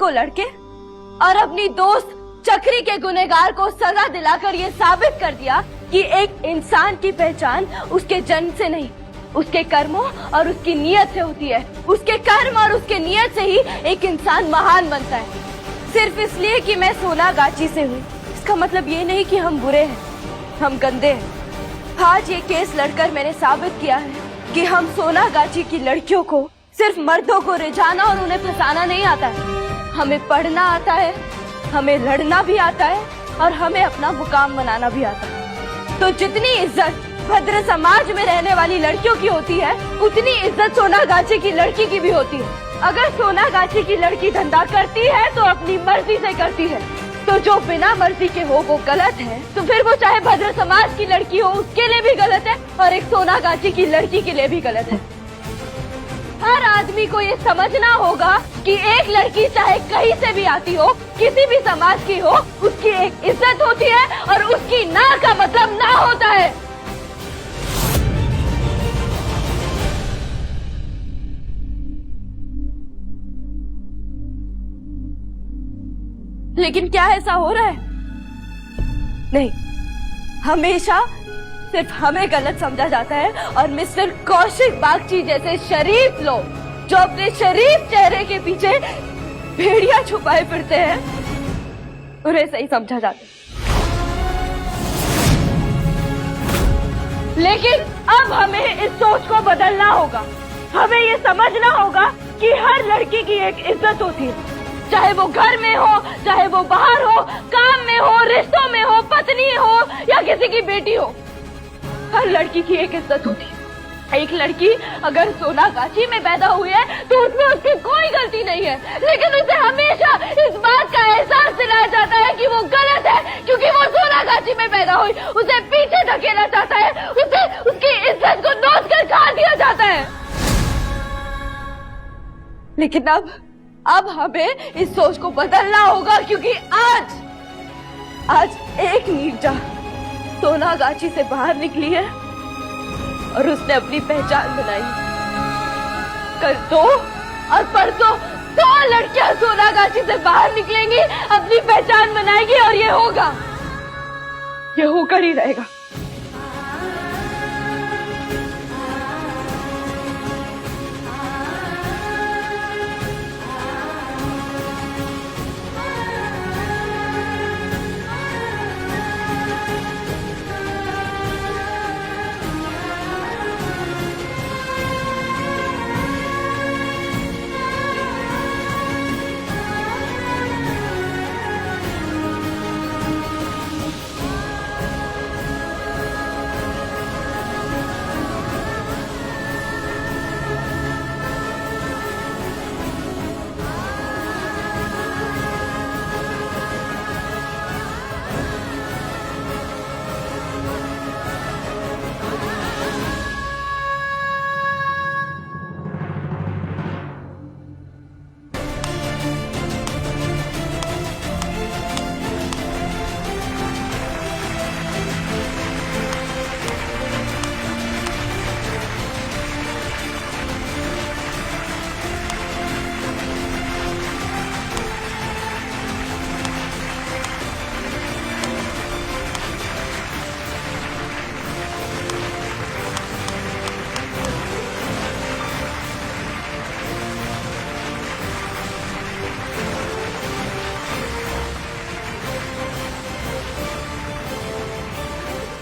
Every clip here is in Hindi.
को लड़के और अपनी दोस्त चक्री के गुनहगार को सजा दिलाकर ये साबित कर दिया कि एक इंसान की पहचान उसके जन्म से नहीं, उसके कर्मों और उसकी नीयत से होती है। उसके कर्म और उसके नीयत से ही एक इंसान महान बनता है। सिर्फ इसलिए कि मैं सोनागाची से हूँ, इसका मतलब ये नहीं कि हम बुरे हैं, हम गंदे हैं। आज ये केस लड़कर मैंने साबित किया है कि हम सोनागाची की लड़कियों को सिर्फ मर्दों को रिझाना और उन्हें फंसाना नहीं आता है। हमें पढ़ना आता है, हमें लड़ना भी आता है और हमें अपना मुकाम बनाना भी आता है। तो जितनी इज्जत भद्र समाज में रहने वाली लड़कियों की होती है, उतनी इज्जत सोनागाची की लड़की की भी होती है। अगर सोनागाची की लड़की धंधा करती है तो अपनी मर्जी से करती है, तो जो बिना मर्जी के हो वो गलत है, तो फिर वो चाहे भद्र समाज की लड़की हो उसके लिए भी गलत है और एक सोनागाची की लड़की के लिए भी गलत है। हर आदमी को ये समझना होगा कि एक लड़की चाहे कहीं से भी आती हो, किसी भी समाज की हो, उसकी एक इज्जत होती है और उसकी ना का मतलब ना होता है। लेकिन क्या ऐसा हो रहा है? नहीं, हमेशा सिर्फ हमें गलत समझा जाता है और मिस्टर कौशिक बागची जैसे शरीफ लोग जो अपने शरीफ चेहरे के पीछे भेड़िया छुपाए फिरते हैं, उन्हें सही समझा जाता है। लेकिन अब हमें इस सोच को बदलना होगा। हमें ये समझना होगा कि हर लड़की की एक इज्जत होती है, चाहे वो घर में हो, चाहे वो बाहर हो, काम में हो, रिश्तों में हो, पत्नी हो या किसी की बेटी हो। हर लड़की की एक इज्जत होती है। एक लड़की अगर सोनागाची में पैदा हुई है तो उसमें उसकी कोई गलती नहीं है, लेकिन उसे हमेशा इस बात का एहसास दिलाया जाता है कि वो गलत है क्योंकि वो सोनागाची में पैदा हुई। उसे पीछे धकेला जाता है, उसे उसकी इज्जत को नोच कर खा दिया जाता है। लेकिन अब हमें इस सोच को बदलना होगा क्योंकि आज एक नीरजा सोनागाची से बाहर निकली है और उसने अपनी पहचान बनाई। कल 2 और परसों 2 लड़कियां सोनागाची से बाहर निकलेंगी, अपनी पहचान बनाएंगी और ये होकर ही रहेगा।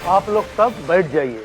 आप लोग सब बैठ जाइए।